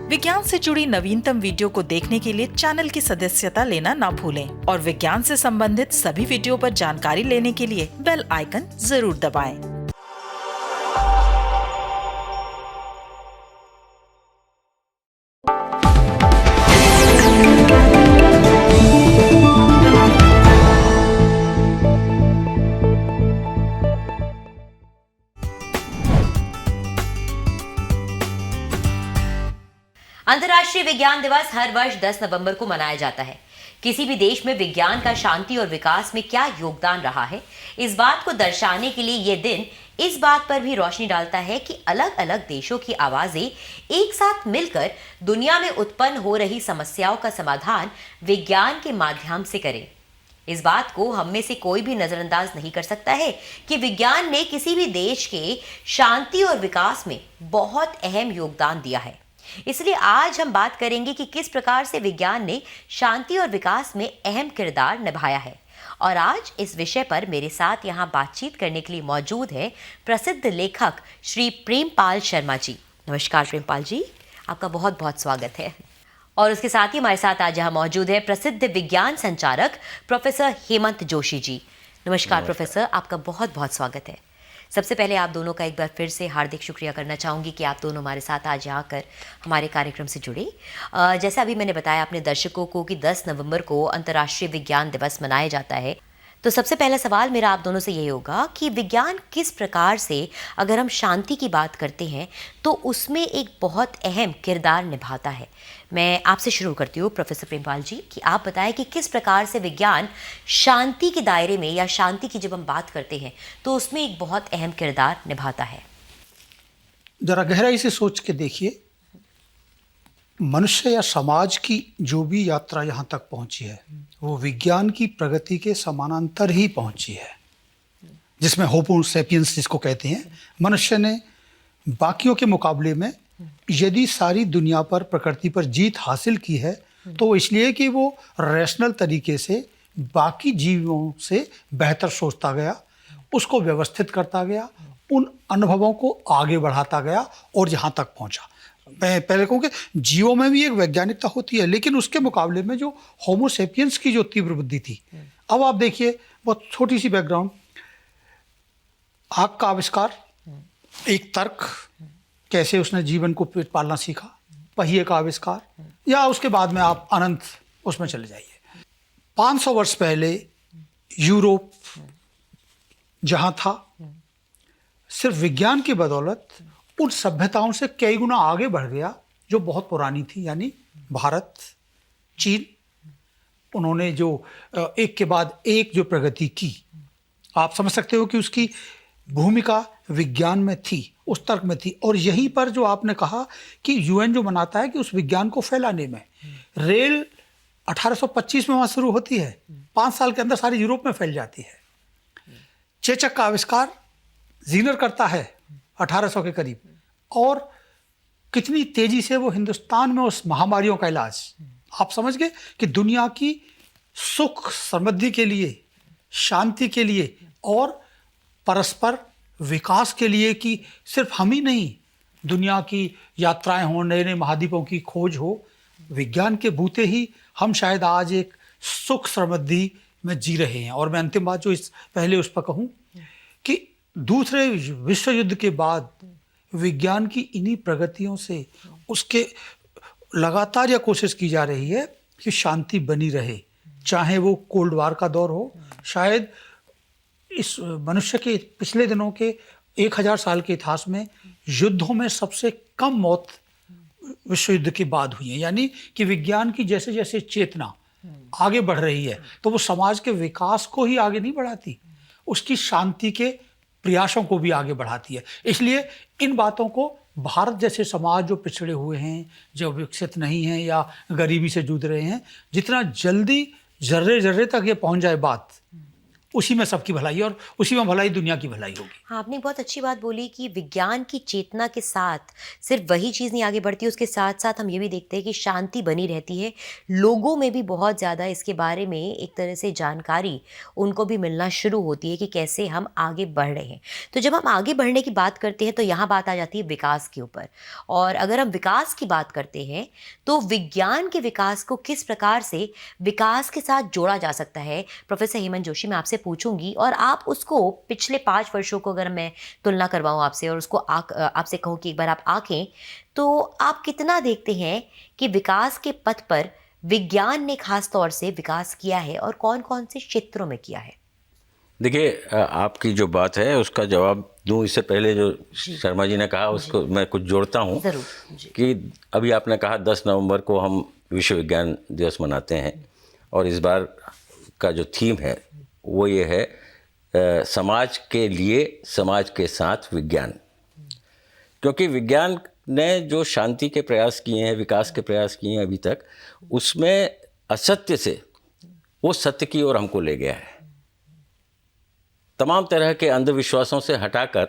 विज्ञान से जुड़ी नवीनतम वीडियो को देखने के लिए चैनल की सदस्यता लेना ना भूलें और विज्ञान से संबंधित सभी वीडियो पर जानकारी लेने के लिए बेल आइकन जरूर दबाएं। अंतर्राष्ट्रीय विज्ञान दिवस हर वर्ष 10 नवंबर को मनाया जाता है। किसी भी देश में विज्ञान का शांति और विकास में क्या योगदान रहा है, इस बात को दर्शाने के लिए ये दिन इस बात पर भी रोशनी डालता है कि अलग अलग देशों की आवाजें एक साथ मिलकर दुनिया में उत्पन्न हो रही समस्याओं का समाधान विज्ञान के माध्यम से करें। इस बात को हम में से कोई भी नजरअंदाज नहीं कर सकता है कि विज्ञान ने किसी भी देश के शांति और विकास में बहुत अहम योगदान दिया है। इसलिए आज हम बात करेंगे कि किस प्रकार से विज्ञान ने शांति और विकास में अहम किरदार निभाया है। और आज इस विषय पर मेरे साथ यहाँ बातचीत करने के लिए मौजूद है प्रसिद्ध लेखक श्री प्रेमपाल शर्मा जी। नमस्कार प्रेमपाल जी, आपका बहुत बहुत स्वागत है। और उसके साथ ही हमारे साथ आज यहाँ मौजूद है प्रसिद्ध विज्ञान संचारक प्रोफेसर हेमंत जोशी जी। नमस्कार प्रोफेसर, आपका बहुत बहुत स्वागत है। सबसे पहले आप दोनों का एक बार फिर से हार्दिक शुक्रिया करना चाहूँगी कि आप दोनों हमारे साथ आज यहाँ कर हमारे कार्यक्रम से जुड़े। जैसा अभी मैंने बताया अपने दर्शकों को कि 10 नवंबर को अंतर्राष्ट्रीय विज्ञान दिवस मनाया जाता है, तो सबसे पहला सवाल मेरा आप दोनों से यही होगा कि विज्ञान किस प्रकार से, अगर हम शांति की बात करते हैं तो उसमें एक बहुत अहम किरदार निभाता है। मैं आपसे शुरू करती हूँ प्रोफेसर प्रेमपाल जी कि आप बताएं कि किस प्रकार से विज्ञान शांति के दायरे में या शांति की जब हम बात करते हैं तो उसमें एक बहुत अहम किरदार निभाता है। जरा गहराई से सोच के देखिए, मनुष्य या समाज की जो भी यात्रा यहाँ तक पहुँची है वो विज्ञान की प्रगति के समानांतर ही पहुँची है, जिसमें होमो सैपियंस जिसको कहते हैं। मनुष्य ने बाकियों के मुकाबले में यदि सारी दुनिया पर, प्रकृति पर जीत हासिल की है तो इसलिए कि वो रैशनल तरीके से बाकी जीवों से बेहतर सोचता गया, उसको व्यवस्थित करता गया, उन अनुभवों को आगे बढ़ाता गया और यहाँ तक पहुँचा। मैं पहले कहूँ कि जीवों में भी एक वैज्ञानिकता होती है, लेकिन उसके मुकाबले में जो होमो सेपियंस की जो तीव्र बुद्धि थी। अब आप देखिए, बहुत छोटी सी बैकग्राउंड, आग का आविष्कार, एक तर्क, कैसे उसने जीवन को पेट पालना सीखा, पहिए का आविष्कार, या उसके बाद में आप अनंत उसमें चले जाइए। 500 वर्ष पहले यूरोप जहाँ था, सिर्फ विज्ञान की बदौलत उन सभ्यताओं से कई गुना आगे बढ़ गया जो बहुत पुरानी थी, यानी भारत, चीन। उन्होंने जो एक के बाद एक जो प्रगति की, आप समझ सकते हो कि उसकी भूमिका विज्ञान में थी, उस तर्क में थी। और यहीं पर जो आपने कहा कि यूएन जो मनाता है कि उस विज्ञान को फैलाने में, रेल 1825 में वहाँ शुरू होती है, 5 साल के अंदर सारी यूरोप में फैल जाती है। चेचक का आविष्कार जीनर करता है 1800 के करीब, और कितनी तेजी से वो हिंदुस्तान में उस महामारियों का इलाज, आप समझ गए कि दुनिया की सुख समृद्धि के लिए, शांति के लिए और परस्पर विकास के लिए, कि सिर्फ हम ही नहीं, दुनिया की यात्राएं हो, नए नए महाद्वीपों की खोज हो, विज्ञान के बूते ही हम शायद आज एक सुख समृद्धि में जी रहे हैं। और मैं अंतिम बात जो इस पहले उस पर कहूँ कि दूसरे विश्व युद्ध के बाद विज्ञान की इन्हीं प्रगतियों से उसके लगातार यह कोशिश की जा रही है कि शांति बनी रहे, चाहे वो कोल्ड वार का दौर हो। शायद इस मनुष्य के पिछले दिनों के 1000 साल के इतिहास में युद्धों में सबसे कम मौत विश्व युद्ध के बाद हुई है। यानी कि विज्ञान की जैसे जैसे चेतना आगे बढ़ रही है तो वो समाज के विकास को ही आगे नहीं बढ़ाती, उसकी शांति के प्रयासों को भी आगे बढ़ाती है। इसलिए इन बातों को भारत जैसे समाज जो पिछड़े हुए हैं, जो विकसित नहीं हैं या गरीबी से जूझ रहे हैं, जितना जल्दी जर्रे जर्रे तक ये पहुंच जाए बात, उसी में सबकी भलाई है और उसी में भलाई दुनिया की भलाई होगी। हाँ, आपने बहुत अच्छी बात बोली कि विज्ञान की चेतना के साथ सिर्फ वही चीज़ नहीं आगे बढ़ती, उसके साथ साथ हम ये भी देखते हैं कि शांति बनी रहती है। लोगों में भी बहुत ज़्यादा इसके बारे में एक तरह से जानकारी उनको भी मिलना शुरू होती है कि कैसे हम आगे बढ़ रहे हैं। तो जब हम आगे बढ़ने की बात करते हैं तो यहाँ बात आ जाती है विकास के ऊपर, और अगर हम विकास की बात करते हैं तो विज्ञान के विकास को किस प्रकार से विकास के साथ जोड़ा जा सकता है, प्रोफेसर हेमंत जोशी, मैं आपसे पूछूंगी। और आप उसको पिछले 5 वर्षों को अगर मैं तुलना करवाऊं आपसे और उसको आपसे कहूं कि एक बार आप आंकें, तो आप कितना देखते हैं कि विकास के पथ पर विज्ञान ने खास तौर से विकास किया है और कौन कौन से क्षेत्रों में किया है? देखिए, आपकी जो बात है उसका जवाब दूं इससे पहले जो शर्मा जी ने कहा उसको मैं कुछ जोड़ता हूं कि अभी आपने कहा 10 नवंबर को हम विश्व विज्ञान दिवस मनाते हैं, और इस बार का जो थीम है वो ये है समाज के लिए समाज के साथ विज्ञान। क्योंकि विज्ञान ने जो शांति के प्रयास किए हैं, विकास के प्रयास किए हैं अभी तक, उसमें असत्य से वो सत्य की ओर हमको ले गया है। तमाम तरह के अंधविश्वासों से हटाकर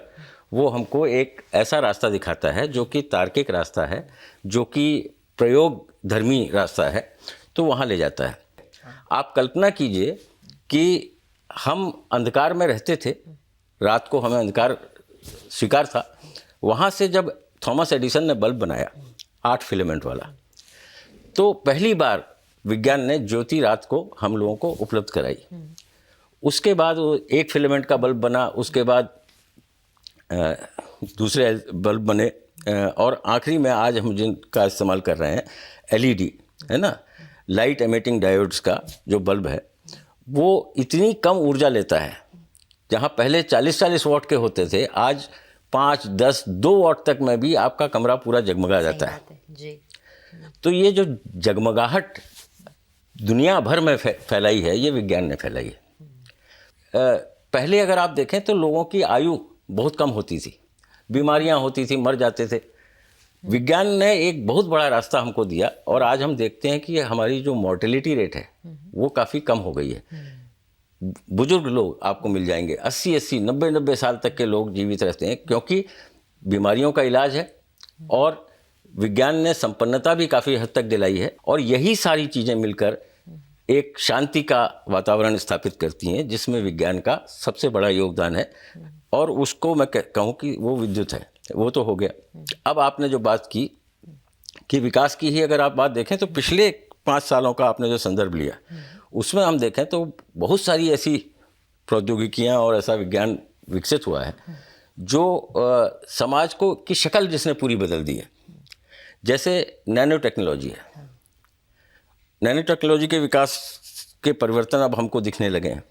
वो हमको एक ऐसा रास्ता दिखाता है जो कि तार्किक रास्ता है, जो कि प्रयोग धर्मी रास्ता है, तो वहाँ ले जाता है। आप कल्पना कीजिए कि हम अंधकार में रहते थे, रात को हमें अंधकार स्वीकार था। वहाँ से जब थॉमस एडिसन ने बल्ब बनाया 8 फिलामेंट वाला, तो पहली बार विज्ञान ने ज्योति रात को हम लोगों को उपलब्ध कराई। उसके बाद वो 1 फिलामेंट का बल्ब बना, उसके बाद दूसरे बल्ब बने, और आखिरी में आज हम जिनका इस्तेमाल कर रहे हैं LED, है ना, लाइट एमिटिंग डायोड्स का जो बल्ब है, वो इतनी कम ऊर्जा लेता है। जहाँ पहले 40-40 वाट के होते थे, आज 5, 10, 2 वाट तक में भी आपका कमरा पूरा जगमगा जाता है जी। तो ये जो जगमगाहट दुनिया भर में फैलाई है, ये विज्ञान ने फैलाई है। पहले अगर आप देखें तो लोगों की आयु बहुत कम होती थी, बीमारियां होती थी, मर जाते थे। विज्ञान ने एक बहुत बड़ा रास्ता हमको दिया, और आज हम देखते हैं कि हमारी जो मॉर्टेलिटी रेट है वो काफ़ी कम हो गई है। बुजुर्ग लोग आपको मिल जाएंगे, 80-80, 90-90 साल तक के लोग जीवित रहते हैं, क्योंकि बीमारियों का इलाज है और विज्ञान ने संपन्नता भी काफ़ी हद तक दिलाई है। और यही सारी चीज़ें मिलकर एक शांति का वातावरण स्थापित करती हैं, जिसमें विज्ञान का सबसे बड़ा योगदान है। और उसको मैं कहूँ कि वो विद्युत है, वो तो हो गया। अब आपने जो बात की कि विकास की ही अगर आप बात देखें तो पिछले 5 सालों का आपने जो संदर्भ लिया, उसमें हम देखें तो बहुत सारी ऐसी प्रौद्योगिकियां और ऐसा विज्ञान विकसित हुआ है जो समाज को की शक्ल जिसने पूरी बदल दी है। जैसे नैनो टेक्नोलॉजी है, नैनो टेक्नोलॉजी के विकास के परिवर्तन अब हमको दिखने लगे हैं।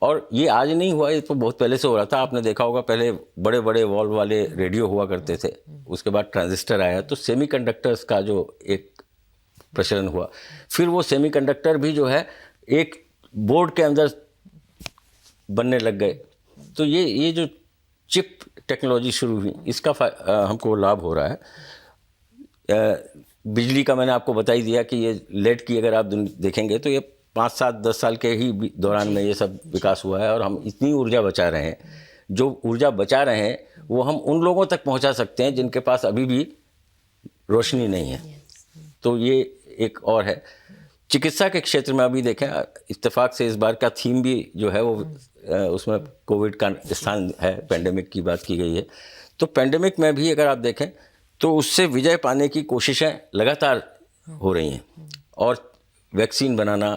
और ये आज नहीं हुआ, ये तो बहुत पहले से हो रहा था। आपने देखा होगा पहले बड़े बड़े वॉल्व वाले रेडियो हुआ करते थे, उसके बाद ट्रांजिस्टर आया, तो सेमीकंडक्टर्स का जो एक प्रचलन हुआ, फिर वो सेमीकंडक्टर भी जो है एक बोर्ड के अंदर बनने लग गए। तो ये जो चिप टेक्नोलॉजी शुरू हुई, इसका हमको लाभ हो रहा है। बिजली का मैंने आपको बता ही दिया कि ये लेड की अगर आप देखेंगे तो ये 5, 7, 10 साल के ही दौरान में ये सब विकास हुआ है, और हम इतनी ऊर्जा बचा रहे हैं। जो ऊर्जा बचा रहे हैं वो हम उन लोगों तक पहुंचा सकते हैं जिनके पास अभी भी रोशनी नहीं है। तो ये एक और है। चिकित्सा के क्षेत्र में अभी देखें, इत्तेफाक से इस बार का थीम भी जो है वो उसमें कोविड का स्थान है, पेंडेमिक की बात की गई है। तो पेंडेमिक में भी अगर आप देखें तो उससे विजय पाने की कोशिशें लगातार हो रही हैं, और वैक्सीन बनाना।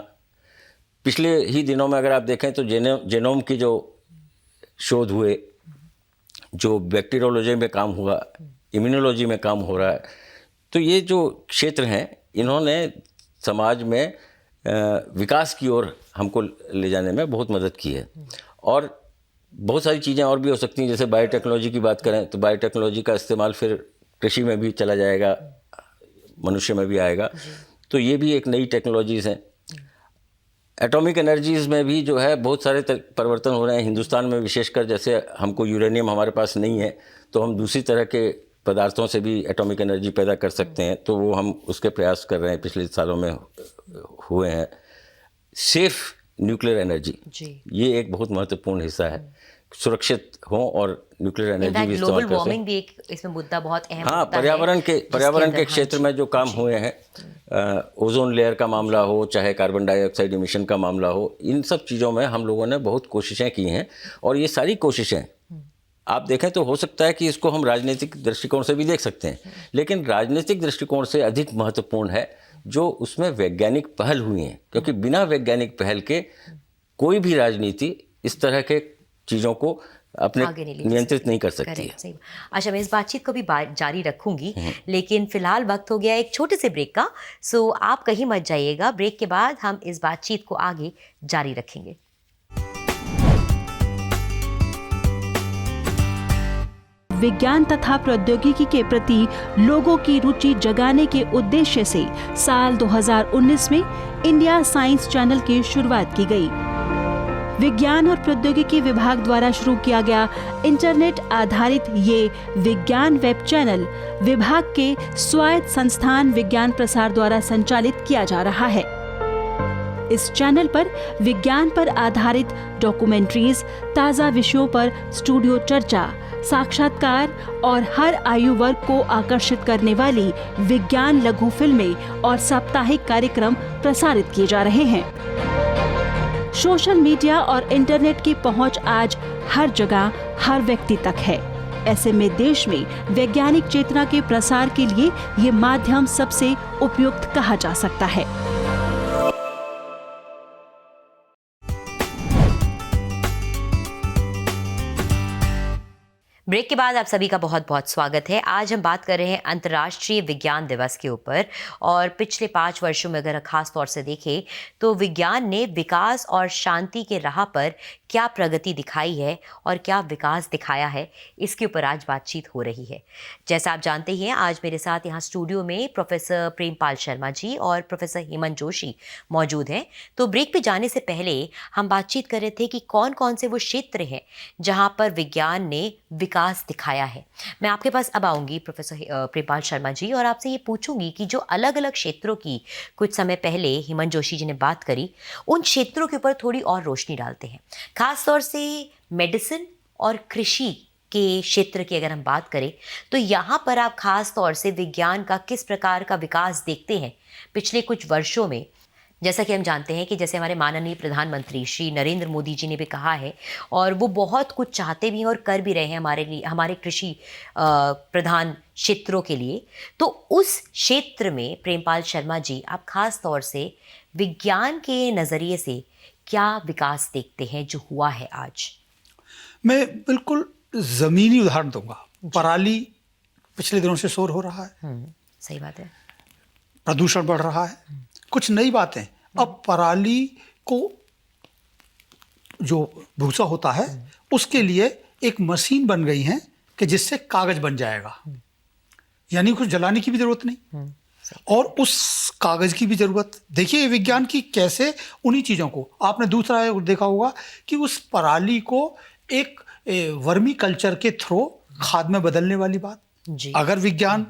पिछले ही दिनों में अगर आप देखें तो जेनोम की जो शोध हुए, जो बैक्टीरियोलॉजी में काम हुआ, इम्यूनोलॉजी में काम हो रहा है, तो ये जो क्षेत्र हैं इन्होंने समाज में विकास की ओर हमको ले जाने में बहुत मदद की है। और बहुत सारी चीज़ें और भी हो सकती हैं, जैसे बायोटेक्नोलॉजी की बात करें तो बायोटेक्नोलॉजी का इस्तेमाल फिर कृषि में भी चला जाएगा, मनुष्य में भी आएगा। तो ये भी एक नई टेक्नोलॉजीज़ हैं। एटॉमिक एनर्जीज़ में भी जो है बहुत सारे परिवर्तन हो रहे हैं हिंदुस्तान में, विशेषकर जैसे हमको यूरेनियम हमारे पास नहीं है, तो हम दूसरी तरह के पदार्थों से भी एटॉमिक एनर्जी पैदा कर सकते हैं। तो वो हम उसके प्रयास कर रहे हैं, पिछले सालों में हुए हैं। सेफ न्यूक्लियर एनर्जी, जी। ये एक बहुत महत्वपूर्ण हिस्सा है। सुरक्षित हो और न्यूक्लियर एनर्जी भी ग्लोबल इस्तेमाल कर वार्मिंग भी एक इसमें मुद्दा बहुत अहम हाँ, मुद्दा है, पर्यावरण जिसके के अंदर, क्षेत्र हाँ में जो काम हुए हैं, ओजोन लेयर का मामला हो, चाहे कार्बन डाइऑक्साइड इमिशन का मामला हो, इन सब चीज़ों में हम लोगों ने बहुत कोशिशें की हैं। और ये सारी कोशिशें आप देखें तो हो सकता है कि इसको हम राजनीतिक दृष्टिकोण से भी देख सकते हैं, लेकिन राजनीतिक दृष्टिकोण से अधिक महत्वपूर्ण है जो उसमें वैज्ञानिक पहल हुई हैं, क्योंकि बिना वैज्ञानिक पहल के कोई भी राजनीति इस तरह के चीज़ों को अपने आगे नहीं ले जा नियंत्रित सकती। नहीं कर सकती है। करेक्ट, सही। अच्छा, मैं इस बातचीत को भी जारी रखूंगी, लेकिन फिलहाल वक्त हो गया एक छोटे से ब्रेक का। सो आप कहीं मत जाइएगा, ब्रेक के बाद हम इस बातचीत को आगे जारी रखेंगे। विज्ञान तथा प्रौद्योगिकी के प्रति लोगों की रुचि जगाने के उद्देश्य से साल 2019 में इंडिया साइंस चैनल की शुरुआत की गई। विज्ञान और प्रौद्योगिकी विभाग द्वारा शुरू किया गया इंटरनेट आधारित ये विज्ञान वेब चैनल विभाग के स्वायत्त संस्थान विज्ञान प्रसार द्वारा संचालित किया जा रहा है। इस चैनल पर विज्ञान पर आधारित डॉक्यूमेंट्रीज, ताज़ा विषयों पर स्टूडियो चर्चा, साक्षात्कार और हर आयु वर्ग को आकर्षित करने वाली विज्ञान लघु फिल्में और साप्ताहिक कार्यक्रम प्रसारित किए जा रहे हैं। सोशल मीडिया और इंटरनेट की पहुंच आज हर जगह, हर व्यक्ति तक है। ऐसे में देश में वैज्ञानिक चेतना के प्रसार के लिए ये माध्यम सबसे उपयुक्त कहा जा सकता है। ब्रेक के बाद आप सभी का बहुत बहुत स्वागत है। आज हम बात कर रहे हैं अंतर्राष्ट्रीय विज्ञान दिवस के ऊपर, और पिछले 5 वर्षों में अगर खास तौर से देखें तो विज्ञान ने विकास और शांति के राह पर क्या प्रगति दिखाई है और क्या विकास दिखाया है, इसके ऊपर आज बातचीत हो रही है। जैसा आप जानते ही हैं, आज मेरे साथ यहाँ स्टूडियो में प्रोफेसर प्रेमपाल शर्मा जी और प्रोफेसर हेमंत जोशी मौजूद हैं। तो ब्रेक पे जाने से पहले हम बातचीत कर रहे थे कि कौन कौन से वो क्षेत्र हैं जहाँ पर विज्ञान ने विकास दिखाया है। मैं आपके पास अब आऊँगी प्रोफेसर प्रेमपाल शर्मा जी, और आपसे ये पूछूंगी कि जो अलग अलग क्षेत्रों की कुछ समय पहले हेमंत जोशी जी ने बात करी, उन क्षेत्रों के ऊपर थोड़ी और रोशनी डालते हैं। खास तौर से मेडिसिन और कृषि के क्षेत्र की अगर हम बात करें तो यहाँ पर आप खास तौर से विज्ञान का किस प्रकार का विकास देखते हैं पिछले कुछ वर्षों में। जैसा कि हम जानते हैं कि जैसे हमारे माननीय प्रधानमंत्री श्री नरेंद्र मोदी जी ने भी कहा है, और वो बहुत कुछ चाहते भी हैं और कर भी रहे हैं हमारे लिए, हमारे कृषि प्रधान क्षेत्रों के लिए। तो उस क्षेत्र में प्रेमपाल शर्मा जी, आप खास तौर से विज्ञान के नज़रिए से क्या विकास देखते हैं जो हुआ है आज? मैं बिल्कुल ज़मीनी उदाहरण दूंगा। पराली पिछले दिनों से शोर हो रहा है, सही बात है। प्रदूषण बढ़ रहा है, कुछ नई बातें। अब पराली को जो भूसा होता है उसके लिए एक मशीन बन गई है कि जिससे कागज बन जाएगा, यानी कुछ जलाने की भी जरूरत नहीं और उस कागज की भी जरूरत। देखिए विज्ञान की कैसे उन्हीं चीज़ों को, आपने दूसरा देखा होगा कि उस पराली को एक वर्मी कल्चर के थ्रू खाद में बदलने वाली बात। अगर विज्ञान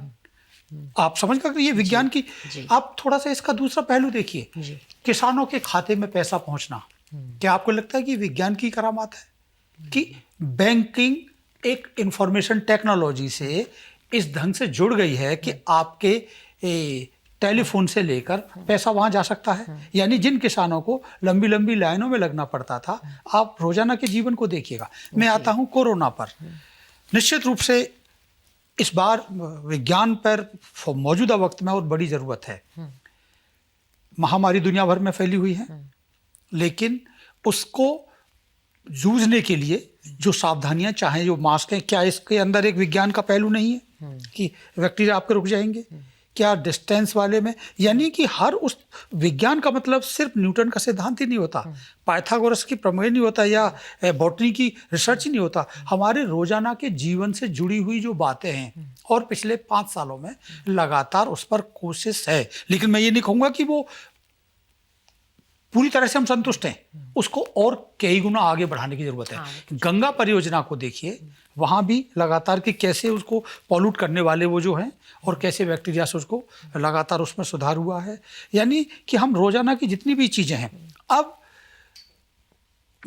आप समझ कर, ये विज्ञान की आप थोड़ा सा इसका दूसरा पहलू देखिए, किसानों के खाते में पैसा पहुंचना, क्या आपको लगता है कि विज्ञान की करामात है कि बैंकिंग एक इंफॉर्मेशन टेक्नोलॉजी से इस ढंग से जुड़ गई है कि आपके टेलीफोन से लेकर पैसा वहां जा सकता है। यानी जिन किसानों को लंबी लंबी लाइनों में लगना पड़ता था, आप रोजाना के जीवन को देखिएगा। मैं आता हूं कोरोना पर। निश्चित रूप से इस बार विज्ञान पर मौजूदा वक्त में और बड़ी ज़रूरत है। महामारी दुनिया भर में फैली हुई है, लेकिन उसको जूझने के लिए जो सावधानियां, चाहे जो मास्क हैं, क्या इसके अंदर एक विज्ञान का पहलू नहीं है कि व्यक्ति आपके रुक जाएंगे? क्या डिस्टेंस वाले में, यानी कि हर उस विज्ञान का मतलब सिर्फ न्यूटन का सिद्धांत ही नहीं होता, पाइथागोरस की प्रमेय नहीं होता, या बॉटनी की रिसर्च ही नहीं होता। हमारे रोजाना के जीवन से जुड़ी हुई जो बातें हैं, और पिछले 5 सालों में लगातार उस पर कोशिश है। लेकिन मैं ये नहीं कहूँगा कि वो पूरी तरह से हम संतुष्ट हैं, उसको और कई गुना आगे बढ़ाने की जरूरत है। गंगा परियोजना को देखिए, वहाँ भी लगातार कि कैसे उसको पॉल्यूट करने वाले वो जो हैं और कैसे बैक्टीरिया से उसको लगातार उसमें सुधार हुआ है। यानी कि हम रोजाना की जितनी भी चीज़ें हैं, अब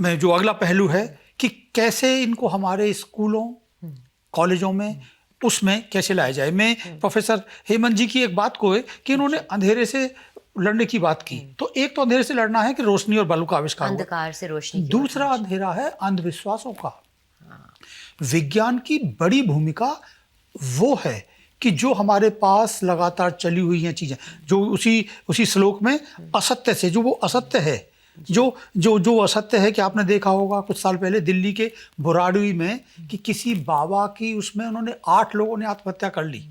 में जो अगला पहलू है कि कैसे इनको हमारे स्कूलों कॉलेजों में उसमें कैसे लाया जाए। मैं प्रोफेसर हेमंत जी की एक बात को है कि इन्होंने अंधेरे से लड़ने की बात की, तो एक तो अंधेरे से लड़ना है कि रोशनी और बल्ब का आविष्कार हुआ। अंधकार से रोशनी की दूसरा अंधेरा है अंधविश्वासों का। विज्ञान की बड़ी भूमिका वो है कि जो हमारे पास लगातार चली हुई हैं चीजें, जो उसी श्लोक में असत्य से, जो वो असत्य है, जो असत्य है कि आपने देखा होगा कुछ साल पहले दिल्ली के बुराड़ी में कि किसी बाबा की उसमें उन्होंने 8 लोगों ने आत्महत्या कर ली।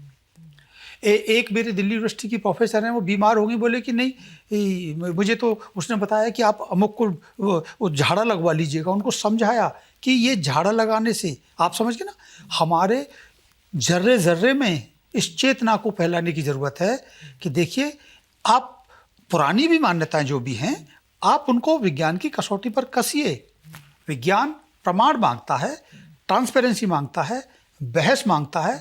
एक मेरे दिल्ली यूनिवर्सिटी की प्रोफेसर हैं, वो बीमार हो गई, बोले कि नहीं मुझे तो उसने बताया कि आप अमुक को वो झाड़ा लगवा लीजिएगा। उनको समझाया कि ये झाड़ा लगाने से, आप समझ गए ना, हमारे जर्रे जर्रे में इस चेतना को फैलाने की ज़रूरत है कि देखिए आप पुरानी भी मान्यताएं जो भी हैं आप उनको विज्ञान की कसौटी पर कसिए। विज्ञान प्रमाण मांगता है, ट्रांसपेरेंसी मांगता है, बहस मांगता है,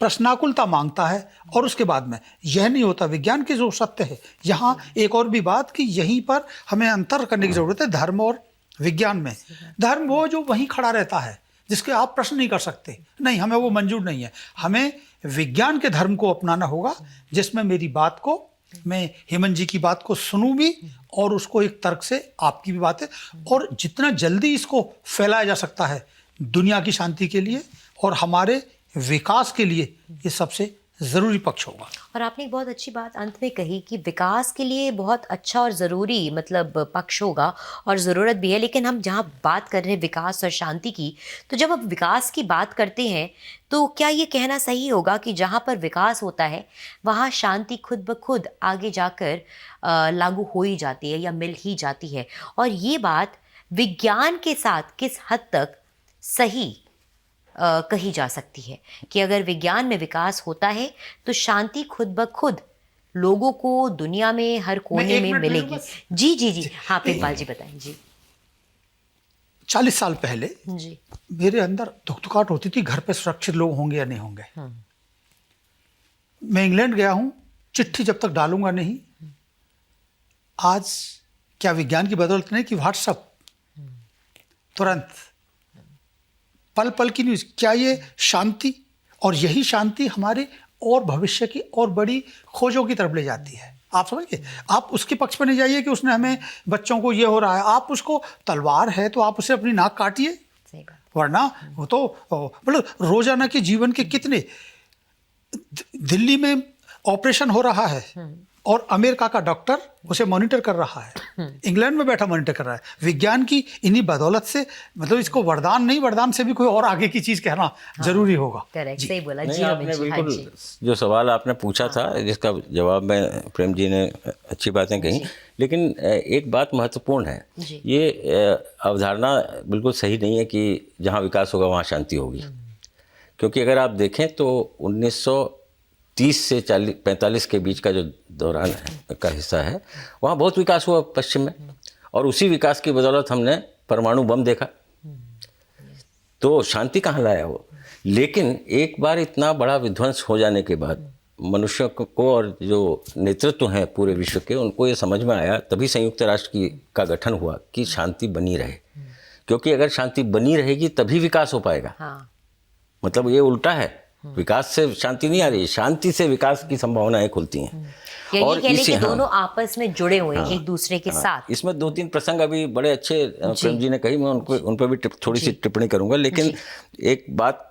प्रश्नाकुलता मांगता है, और उसके बाद में यह नहीं होता विज्ञान के जो सत्य है। यहाँ एक और भी बात कि यहीं पर हमें अंतर करने की ज़रूरत है धर्म और विज्ञान में। धर्म वो जो वहीं खड़ा रहता है जिसके आप प्रश्न नहीं कर सकते, नहीं हमें वो मंजूर नहीं है। हमें विज्ञान के धर्म को अपनाना होगा जिसमें मेरी बात को, मैं हेमंत जी की बात को सुनूं भी और उसको एक तर्क से, आपकी भी बात है, और जितना जल्दी इसको फैलाया जा सकता है दुनिया की शांति के लिए और हमारे विकास के लिए, ये सबसे ज़रूरी पक्ष होगा। और आपने एक बहुत अच्छी बात अंत में कही कि विकास के लिए बहुत अच्छा और ज़रूरी मतलब पक्ष होगा और ज़रूरत भी है। लेकिन हम जहाँ बात कर रहे हैं विकास और शांति की, तो जब हम विकास की बात करते हैं तो क्या ये कहना सही होगा कि जहाँ पर विकास होता है वहाँ शांति खुद ब खुद आगे जाकर लागू हो ही जाती है या मिल ही जाती है? और ये बात विज्ञान के साथ किस हद तक सही कही जा सकती है कि अगर विज्ञान में विकास होता है तो शांति खुद ब खुद लोगों को दुनिया में हर कोने में मिलेगी? जी जी जी, हाँ प्रेमपाल जी बताएं जी। 40 साल पहले जी मेरे अंदर धुकधुकाहट होती थी, घर पे सुरक्षित लोग होंगे या नहीं होंगे। मैं इंग्लैंड गया हूं, चिट्ठी जब तक डालूंगा नहीं। आज क्या विज्ञान की बदौलत नहीं कि व्हाट्सएप तुरंत पल पल की न्यूज़, क्या ये शांति, और यही शांति हमारे और भविष्य की और बड़ी खोजों की तरफ ले जाती है। आप समझिए, आप उसके पक्ष पर नहीं जाइए कि उसने हमें बच्चों को ये हो रहा है, आप उसको तलवार है तो आप उसे अपनी नाक काटिए, सही बात। वरना वो तो मतलब रोजाना के जीवन के कितने, दिल्ली में ऑपरेशन हो रहा है और अमेरिका का डॉक्टर उसे मॉनिटर कर रहा है, इंग्लैंड में बैठा मॉनिटर कर रहा है। विज्ञान की इन्हीं बदौलत से, मतलब इसको वरदान नहीं, वरदान से भी कोई और आगे की चीज कहना जरूरी होगा। करेक्ट, सही बोला नहीं, जी। आपने रमेश जी, हाँ बिल्कुल जी। जो सवाल आपने पूछा था जिसका जवाब में प्रेम जी ने अच्छी बातें कही, लेकिन एक बात महत्वपूर्ण है, जी। ये अवधारणा बिल्कुल सही नहीं है कि जहाँ विकास होगा वहाँ शांति होगी। क्योंकि अगर आप देखें तो 1930 से 45 के बीच का जो दौरान है का हिस्सा है, वहाँ बहुत विकास हुआ पश्चिम में, और उसी विकास की बदौलत हमने परमाणु बम देखा। तो शांति कहाँ लाया वो? लेकिन एक बार इतना बड़ा विध्वंस हो जाने के बाद मनुष्यों को और जो नेतृत्व हैं पूरे विश्व के, उनको ये समझ में आया, तभी संयुक्त राष्ट्र का गठन हुआ कि शांति बनी रहे। क्योंकि अगर शांति बनी रहेगी तभी विकास हो पाएगा। हाँ। मतलब ये उल्टा है, विकास से शांति नहीं आ रही, शांति से विकास की संभावनाएं खुलती हैं। और ये कहने कि दोनों आपस में जुड़े हुए हैं एक दूसरे के साथ। इसमें 2-3 प्रसंग अभी बड़े अच्छे प्रेम जी ने कही, मैं उन पर भी थोड़ी सी टिप्पणी करूंगा। लेकिन एक बात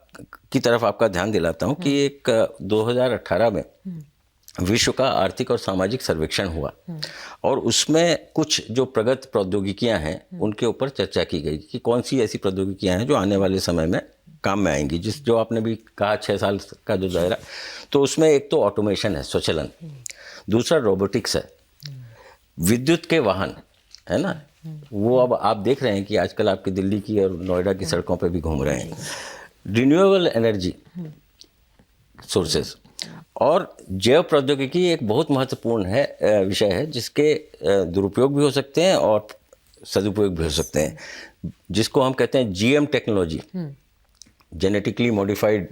की तरफ आपका ध्यान दिलाता हूं कि एक 2018 में विश्व का आर्थिक और सामाजिक सर्वेक्षण हुआ, और उसमें कुछ जो प्रगत प्रौद्योगिकियां हैं उनके ऊपर चर्चा की गई कि कौन सी ऐसी प्रौद्योगिकियां हैं जो आने वाले समय में काम में आएंगी। जो आपने भी कहा 6 साल का जो दायरा, तो उसमें एक तो ऑटोमेशन है, स्वचालन, दूसरा रोबोटिक्स है, विद्युत के वाहन है ना, वो अब आप देख रहे हैं कि आजकल आपकी दिल्ली की और नोएडा की सड़कों पे भी घूम रहे हैं, रिन्यूएबल एनर्जी सोर्सेज, और जैव प्रौद्योगिकी एक बहुत महत्वपूर्ण है विषय है जिसके दुरुपयोग भी हो सकते हैं और सदुपयोग भी हो सकते हैं, जिसको हम कहते हैं जीएम टेक्नोलॉजी, जेनेटिकली मॉडिफाइड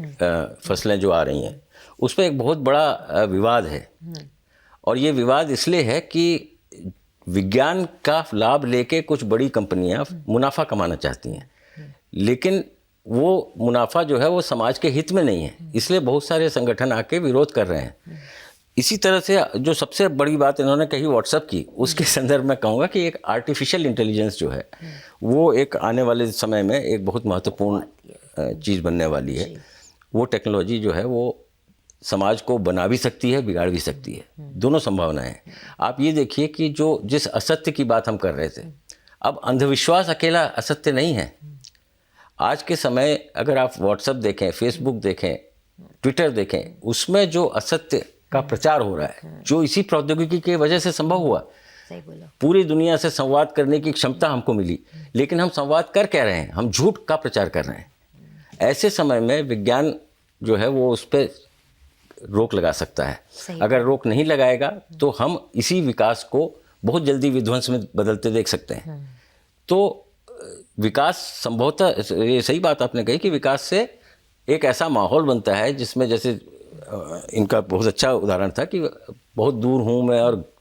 फसलें जो आ रही हैं, उस पर एक बहुत बड़ा विवाद है। और ये विवाद इसलिए है कि विज्ञान का लाभ लेके कुछ बड़ी कंपनियां मुनाफा कमाना चाहती हैं, लेकिन वो मुनाफा जो है वो समाज के हित में नहीं है, इसलिए बहुत सारे संगठन आके विरोध कर रहे हैं। इसी तरह से जो सबसे बड़ी बात इन्होंने कही व्हाट्सएप की, उसके संदर्भ में कहूँगा कि एक आर्टिफिशियल इंटेलिजेंस जो है वो एक आने वाले समय में एक बहुत महत्वपूर्ण चीज़ बनने वाली है। वो टेक्नोलॉजी जो है वो समाज को बना भी सकती है, बिगाड़ भी सकती है, दोनों संभावनाएं हैं। आप ये देखिए कि जिस असत्य की बात हम कर रहे थे, अब अंधविश्वास अकेला असत्य नहीं है। आज के समय अगर आप व्हाट्सएप देखें, फेसबुक देखें, ट्विटर देखें, उसमें जो असत्य का प्रचार हो रहा है, जो इसी प्रौद्योगिकी की वजह से संभव हुआ। सही बोला। पूरी दुनिया से संवाद करने की क्षमता हमको मिली, लेकिन हम संवाद कर क्या रहे हैं? हम झूठ का प्रचार कर रहे हैं। ऐसे समय में विज्ञान जो है वो उस पर रोक लगा सकता है। अगर रोक नहीं लगाएगा तो हम इसी विकास को बहुत जल्दी विध्वंस में बदलते देख सकते हैं। तो विकास संभवतः, ये सही बात आपने कही कि विकास से एक ऐसा माहौल बनता है जिसमें, जैसे इनका बहुत अच्छा उदाहरण था कि बहुत दूर हूँ मैं और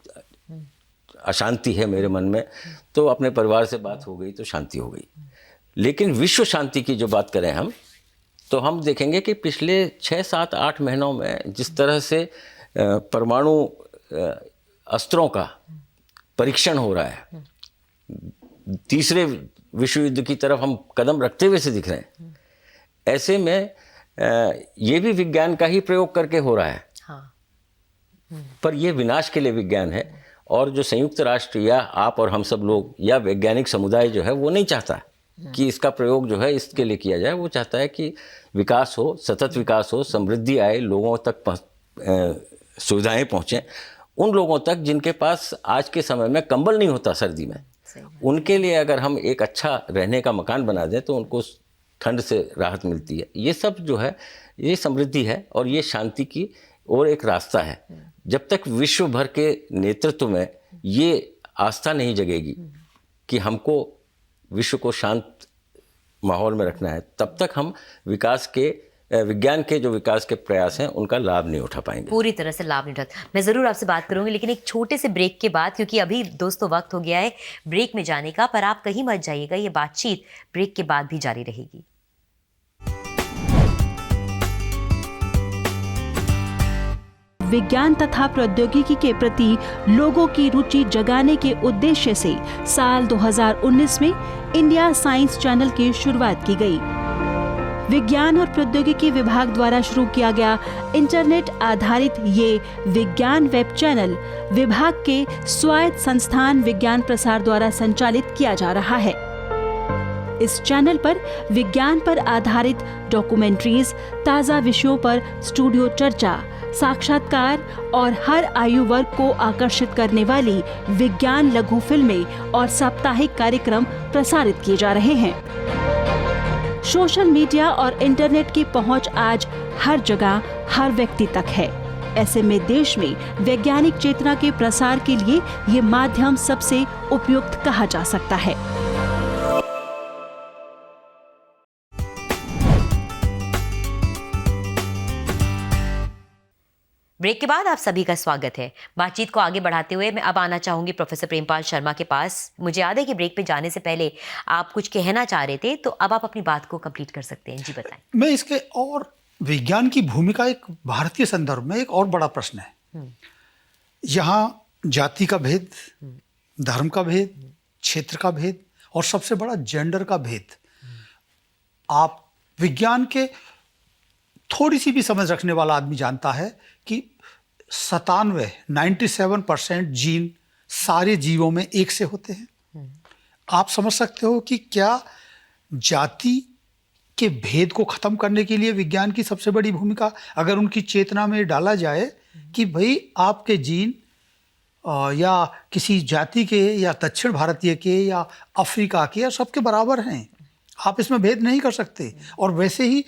अशांति है मेरे मन में, तो अपने परिवार से बात हो गई तो शांति हो गई। लेकिन विश्व शांति की जो बात करें हम, तो हम देखेंगे कि पिछले 6, 7, 8 महीनों में जिस तरह से परमाणु अस्त्रों का परीक्षण हो रहा है, तीसरे विश्व युद्ध की तरफ हम कदम रखते हुए से दिख रहे हैं। ऐसे में ये भी विज्ञान का ही प्रयोग करके हो रहा है। हाँ। पर ये विनाश के लिए विज्ञान है, और जो संयुक्त राष्ट्र या आप और हम सब लोग या वैज्ञानिक समुदाय जो है वो नहीं चाहता कि इसका प्रयोग जो है इसके लिए किया जाए। वो चाहता है कि विकास हो, सतत विकास हो, समृद्धि आए, लोगों तक सुविधाएं पहुँचें, उन लोगों तक जिनके पास आज के समय में कंबल नहीं होता सर्दी में। उनके लिए अगर हम एक अच्छा रहने का मकान बना दें तो उनको ठंड से राहत मिलती है। ये सब जो है ये समृद्धि है और ये शांति की और एक रास्ता है। जब तक विश्व भर के नेतृत्व में ये आस्था नहीं जगेगी कि हमको विश्व को शांत माहौल में रखना है, तब तक हम विज्ञान के जो विकास के प्रयास हैं उनका लाभ नहीं उठा पाएंगे, पूरी तरह से लाभ नहीं उठा। मैं ज़रूर आपसे बात करूंगी, लेकिन एक छोटे से ब्रेक के बाद, क्योंकि अभी दोस्तों वक्त हो गया है ब्रेक में जाने का, पर आप कहीं मत जाइएगा, ये बातचीत ब्रेक के बाद भी जारी रहेगी। विज्ञान तथा प्रौद्योगिकी के प्रति लोगों की रुचि जगाने के उद्देश्य से साल 2019 में इंडिया साइंस चैनल की शुरुआत की गई। विज्ञान और प्रौद्योगिकी विभाग द्वारा शुरू किया गया इंटरनेट आधारित ये विज्ञान वेब चैनल विभाग के स्वायत्त संस्थान विज्ञान प्रसार द्वारा संचालित किया जा रहा है। इस चैनल पर विज्ञान पर आधारित डॉक्यूमेंट्रीज, ताज़ा विषयों पर स्टूडियो चर्चा, साक्षात्कार और हर आयु वर्ग को आकर्षित करने वाली विज्ञान लघु फिल्में और साप्ताहिक कार्यक्रम प्रसारित किए जा रहे हैं। सोशल मीडिया और इंटरनेट की पहुंच आज हर जगह, हर व्यक्ति तक है। ऐसे में देश में वैज्ञानिक चेतना के प्रसार के लिए ये माध्यम सबसे उपयुक्त कहा जा सकता है। ब्रेक के बाद आप सभी का स्वागत है। बातचीत को आगे बढ़ाते हुए मैं अब आना चाहूंगी प्रोफेसर प्रेमपाल शर्मा के पास। मुझे याद है कि ब्रेक पे जाने से पहले आप कुछ कहना चाह रहे थे, तो अब आप अपनी बात को कंप्लीट कर सकते हैं। जी बताएं। मैं इसके और विज्ञान की भूमिका एक भारतीय संदर्भ में एक और बड़ा प्रश्न है। यहाँ जाति का भेद, धर्म का भेद, क्षेत्र का भेद और सबसे बड़ा जेंडर का भेद। आप विज्ञान के थोड़ी सी भी समझ रखने वाला आदमी जानता है कि 97% जीन सारे जीवों में एक से होते हैं। आप समझ सकते हो कि क्या जाति के भेद को खत्म करने के लिए विज्ञान की सबसे बड़ी भूमिका अगर उनकी चेतना में डाला जाए कि भाई आपके जीन या किसी जाति के या दक्षिण भारतीय के या अफ्रीका के या सबके बराबर हैं, आप इसमें भेद नहीं कर सकते। और वैसे ही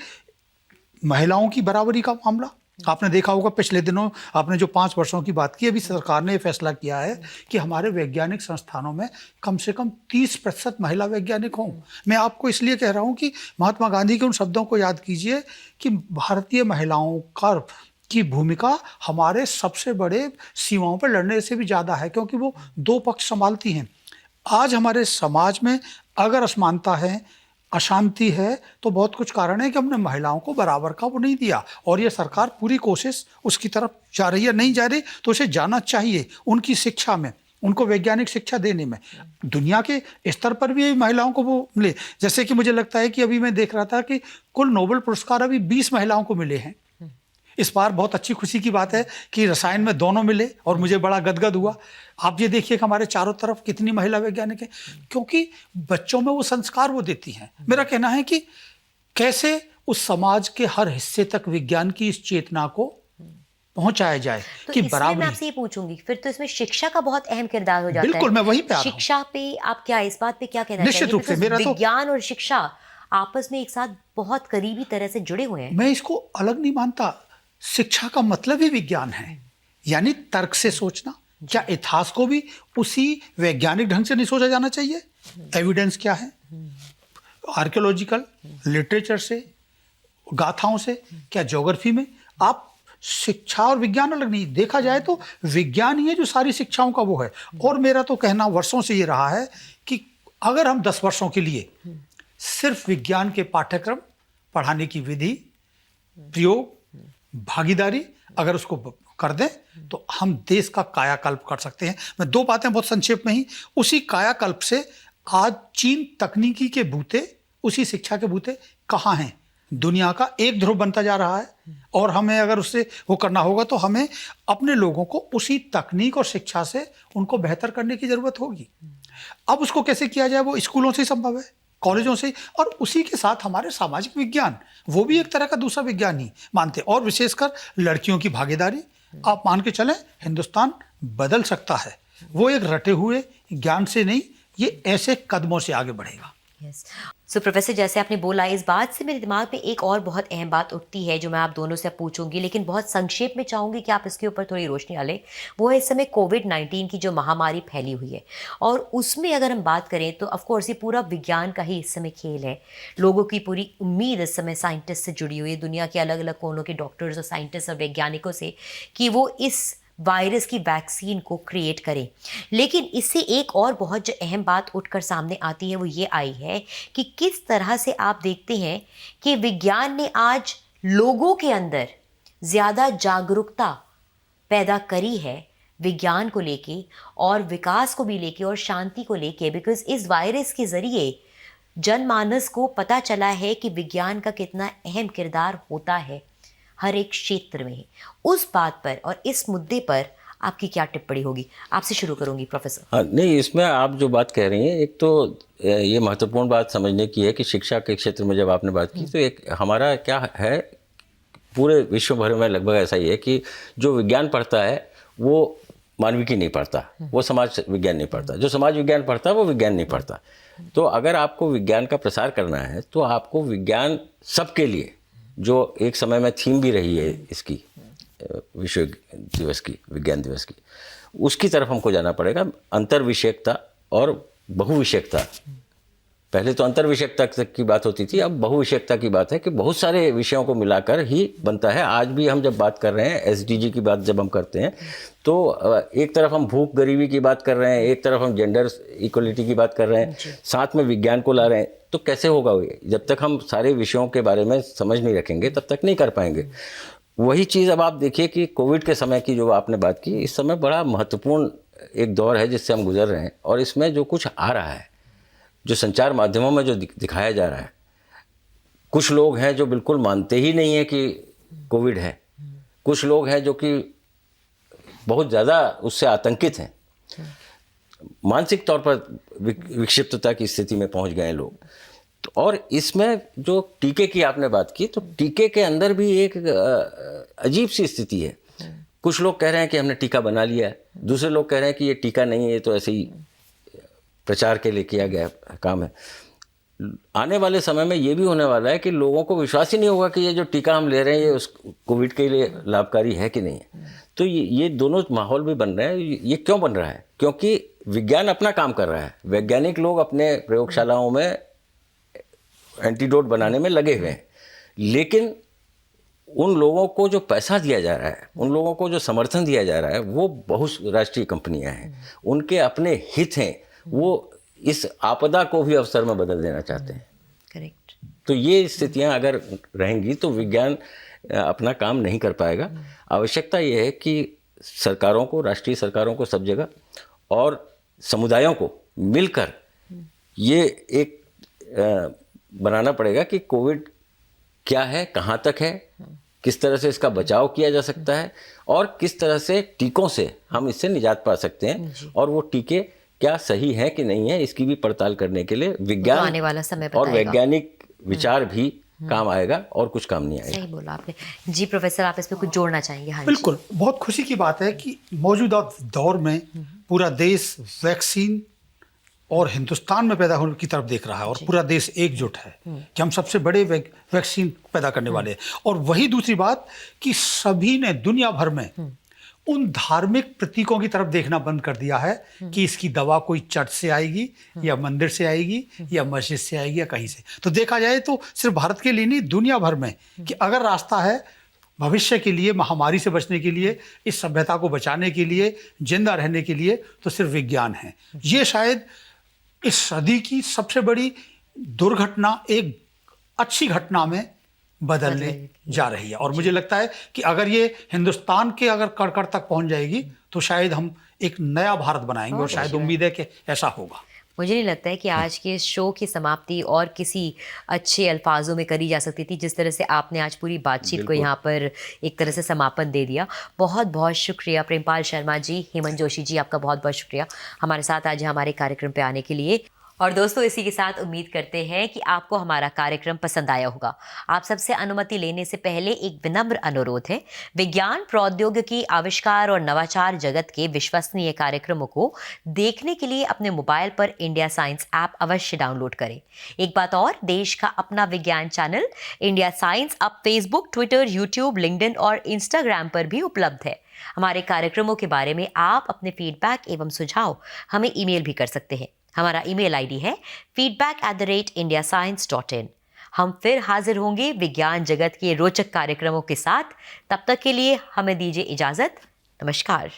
महिलाओं की बराबरी का मामला आपने देखा होगा, पिछले दिनों आपने जो 5 वर्षों की बात की, अभी सरकार ने फैसला किया है कि हमारे वैज्ञानिक संस्थानों में कम से कम 30% महिला वैज्ञानिक हों। मैं आपको इसलिए कह रहा हूं कि महात्मा गांधी के उन शब्दों को याद कीजिए कि भारतीय महिलाओं का की भूमिका हमारे सबसे बड़े सीमाओं पर लड़ने से भी ज़्यादा है, क्योंकि वो दो पक्ष संभालती हैं। आज हमारे समाज में अगर असमानता है, अशांति है, तो बहुत कुछ कारण है कि हमने महिलाओं को बराबर का वो नहीं दिया, और ये सरकार पूरी कोशिश उसकी तरफ जा रही है। नहीं जा रही तो उसे जाना चाहिए, उनकी शिक्षा में, उनको वैज्ञानिक शिक्षा देने में। दुनिया के स्तर पर भी महिलाओं को वो मिले। जैसे कि मुझे लगता है कि अभी मैं देख रहा था कि कुल नोबेल पुरस्कार अभी 20 महिलाओं को मिले हैं इस बार। बहुत अच्छी खुशी की बात है कि रसायन में दोनों मिले, और मुझे बड़ा गदगद हुआ। आप ये देखिए कि हमारे चारों तरफ कितनी महिला वैज्ञानिक हैं, क्योंकि बच्चों में वो संस्कार वो देती हैं। मेरा कहना है कि कैसे उस समाज के हर हिस्से तक विज्ञान की इस चेतना को पहुंचाया जाए तो कि इसमें मैं बराबरी। आपसे ये पूछूंगी, फिर तो इसमें शिक्षा का बहुत अहम किरदार हो जाता है। बिल्कुल, मैं वहीं पे आ रहा हूं। शिक्षा पे आप क्या, इस बात पे क्या कहना निश्चित चाहेंगे? रूप से, Because मेरा तो- विज्ञान और शिक्षा आपस में एक साथ बहुत करीबी तरह से जुड़े हुए हैं। मैं इसको अलग नहीं मानता। शिक्षा का मतलब ही विज्ञान है, यानी तर्क से सोचना। क्या इतिहास को भी उसी वैज्ञानिक ढंग से नहीं सोचा जाना चाहिए? एविडेंस क्या है, आर्कियोलॉजिकल लिटरेचर से, गाथाओं से, क्या ज्योग्राफी में आप शिक्षा और विज्ञान अलग नहीं। देखा जाए तो विज्ञान ही है जो सारी शिक्षाओं का वो है। और मेरा तो कहना वर्षों से ये रहा है कि अगर हम 10 वर्षों के लिए सिर्फ विज्ञान के पाठ्यक्रम, पढ़ाने की विधि, प्रयोग, भागीदारी अगर उसको कर दें तो हम देश का कायाकल्प कर सकते हैं। मैं 2 बातें बहुत संक्षेप में ही, उसी कायाकल्प से आज चीन तकनीकी के बूते, उसी शिक्षा के बूते कहाँ हैं। दुनिया का एक ध्रुव बनता जा रहा है, और हमें अगर उससे वो करना होगा तो हमें अपने लोगों को उसी तकनीक और शिक्षा से उनको बेहतर करने की ज़रूरत होगी। अब उसको कैसे किया जाए, वो स्कूलों से संभव है, कॉलेजों से, और उसी के साथ हमारे सामाजिक विज्ञान, वो भी एक तरह का दूसरा विज्ञान ही मानते हैं। और विशेषकर लड़कियों की भागीदारी, आप मान के चलें हिंदुस्तान बदल सकता है। वो एक रटे हुए ज्ञान से नहीं, ये ऐसे कदमों से आगे बढ़ेगा। यस। सो प्रोफेसर, जैसे आपने बोला, इस बात से मेरे दिमाग में एक और बहुत अहम बात उठती है जो मैं आप दोनों से पूछूंगी, लेकिन बहुत संक्षेप में चाहूंगी कि आप इसके ऊपर थोड़ी रोशनी डालें। वो है इस समय कोविड-19 की जो महामारी फैली हुई है, और उसमें अगर हम बात करें तो ऑफ कोर्स ये पूरा विज्ञान का ही इस समय खेल है। लोगों की पूरी उम्मीद इस समय साइंटिस्ट से जुड़ी हुई है, दुनिया के अलग अलग कोनों के डॉक्टर्स और साइंटिस्ट और वैज्ञानिकों से, कि वो इस वायरस की वैक्सीन को क्रिएट करें। लेकिन इससे एक और बहुत जो अहम बात उठकर सामने आती है वो ये आई है कि किस तरह से आप देखते हैं कि विज्ञान ने आज लोगों के अंदर ज़्यादा जागरूकता पैदा करी है विज्ञान को लेके, और विकास को भी लेके, और शांति को लेके। बिकॉज इस वायरस के ज़रिए जनमानस को पता चला है कि विज्ञान का कितना अहम किरदार होता है हर एक क्षेत्र में। उस बात पर और इस मुद्दे पर आपकी क्या टिप्पणी होगी? आपसे शुरू करूंगी प्रोफेसर। हाँ, नहीं, इसमें आप जो बात कह रही हैं, एक तो ये महत्वपूर्ण बात समझने की है कि शिक्षा के क्षेत्र में जब आपने बात की तो एक हमारा क्या है, पूरे विश्व भर में लगभग ऐसा ही है कि जो विज्ञान पढ़ता है वो मानविकी नहीं पढ़ता, वो समाज विज्ञान नहीं पढ़ता। जो समाज विज्ञान पढ़ता है वो विज्ञान नहीं पढ़ता। तो अगर आपको विज्ञान का प्रसार करना है तो आपको विज्ञान सबके लिए, जो एक समय में थीम भी रही है इसकी, विश्व दिवस की, विज्ञान दिवस की, उसकी तरफ हमको जाना पड़ेगा। अंतर्विषयकता और बहुविषयकता, पहले तो अंतर्विषयकता तक की बात होती थी, अब बहुविषयकता की बात है कि बहुत सारे विषयों को मिलाकर ही बनता है। आज भी हम जब बात कर रहे हैं SDG की बात जब हम करते हैं तो एक तरफ हम भूख गरीबी की बात कर रहे हैं, एक तरफ हम जेंडर इक्वलिटी की बात कर रहे हैं, साथ में विज्ञान को ला रहे हैं। तो कैसे होगा ये? जब तक हम सारे विषयों के बारे में समझ नहीं रखेंगे तब तक नहीं कर पाएंगे। वही चीज़ अब आप देखिए कि कोविड के समय की जो आपने बात की, इस समय बड़ा महत्वपूर्ण एक दौर है जिससे हम गुजर रहे हैं, और इसमें जो कुछ आ रहा है, जो संचार माध्यमों में जो दिखाया जा रहा है, कुछ लोग हैं जो बिल्कुल मानते ही नहीं है कि कोविड है, कुछ लोग हैं जो कि बहुत ज़्यादा उससे आतंकित हैं, मानसिक तौर पर विक्षिप्तता की स्थिति में पहुंच गए लोग। तो और इसमें जो टीके की आपने बात की, तो टीके के अंदर भी एक अजीब सी स्थिति है। कुछ लोग कह रहे हैं कि हमने टीका बना लिया है, दूसरे लोग कह रहे हैं कि ये टीका नहीं है, ये तो ऐसे ही प्रचार के लिए किया गया काम है। आने वाले समय में ये भी होने वाला है कि लोगों को विश्वास ही नहीं होगा कि ये जो टीका हम ले रहे हैं ये उस कोविड के लिए लाभकारी है कि नहीं है। तो ये दोनों माहौल भी बन रहे हैं। ये क्यों बन रहा है? क्योंकि विज्ञान अपना काम कर रहा है, वैज्ञानिक लोग अपने प्रयोगशालाओं में एंटीडोट बनाने में लगे हुए हैं, लेकिन उन लोगों को जो पैसा दिया जा रहा है, उन लोगों को जो समर्थन दिया जा रहा है, वो बहुराष्ट्रीय कंपनियां हैं, उनके अपने हित हैं, वो इस आपदा को भी अवसर में बदल देना चाहते हैं। करेक्ट। तो ये स्थितियां अगर रहेंगी तो विज्ञान अपना काम नहीं कर पाएगा। आवश्यकता ये है कि सरकारों को, राष्ट्रीय सरकारों को सब जगह और समुदायों को मिलकर ये एक बनाना पड़ेगा कि कोविड क्या है, कहाँ तक है, किस तरह से इसका बचाव किया जा सकता है और किस तरह से टीकों से हम इससे निजात पा सकते हैं, और वो टीके क्या सही है कि नहीं है, इसकी भी पड़ताल करने के लिए विज्ञान आने वाला समय और बताएगा। वैज्ञानिक विचार भी काम आएगा और कुछ काम नहीं आएगा। सही बोला आपने जी। प्रोफेसर, आप इसमें कुछ जोड़ना चाहेंगे? हाँ जी। बिल्कुल, बहुत खुशी की बात है कि मौजूदा दौर में पूरा देश वैक्सीन और हिंदुस्तान में पैदा होने की तरफ देख रहा है, और पूरा देश एकजुट है कि हम सबसे बड़े वैक्सीन पैदा करने वाले हैं। और वही दूसरी बात कि सभी ने दुनिया भर में उन धार्मिक प्रतीकों की तरफ देखना बंद कर दिया है कि इसकी दवा कोई चर्च से आएगी या मंदिर से आएगी या मस्जिद से आएगी या कहीं से। तो देखा जाए तो सिर्फ भारत के लिए नहीं, दुनिया भर में कि अगर रास्ता है भविष्य के लिए, महामारी से बचने के लिए, इस सभ्यता को बचाने के लिए, जिंदा रहने के लिए, तो सिर्फ विज्ञान है। ये शायद इस सदी की सबसे बड़ी दुर्घटना एक अच्छी घटना में बदलने जा रही है। और मुझे लगता है कि अगर ये हिंदुस्तान के अगर कड़ तक पहुंच जाएगी तो शायद हम एक नया भारत बनाएंगे, और शायद उम्मीद है कि ऐसा होगा। मुझे नहीं लगता है कि आज के शो की समाप्ति और किसी अच्छे अल्फाजों में करी जा सकती थी, जिस तरह से आपने आज पूरी बातचीत को यहाँ पर एक तरह से समापन दे दिया। बहुत बहुत शुक्रिया प्रेमपाल शर्मा जी, हेमंत जोशी जी, आपका बहुत बहुत शुक्रिया हमारे साथ आज हमारे कार्यक्रम पे आने के लिए। और दोस्तों, इसी के साथ उम्मीद करते हैं कि आपको हमारा कार्यक्रम पसंद आया होगा। आप सबसे अनुमति लेने से पहले एक विनम्र अनुरोध है, विज्ञान, प्रौद्योगिकी, आविष्कार और नवाचार जगत के विश्वसनीय कार्यक्रमों को देखने के लिए अपने मोबाइल पर इंडिया साइंस ऐप अवश्य डाउनलोड करें। एक बात और, देश का अपना विज्ञान चैनल इंडिया साइंस अब फेसबुक, ट्विटर, यूट्यूब, लिंक्डइन और इंस्टाग्राम पर भी उपलब्ध है। हमारे कार्यक्रमों के बारे में आप अपने फीडबैक एवं सुझाव हमें ईमेल भी कर सकते हैं। हमारा ईमेल आईडी है feedback@indiascience.in। हम फिर हाजिर होंगे विज्ञान जगत के रोचक कार्यक्रमों के साथ। तब तक के लिए हमें दीजिए इजाजत। नमस्कार।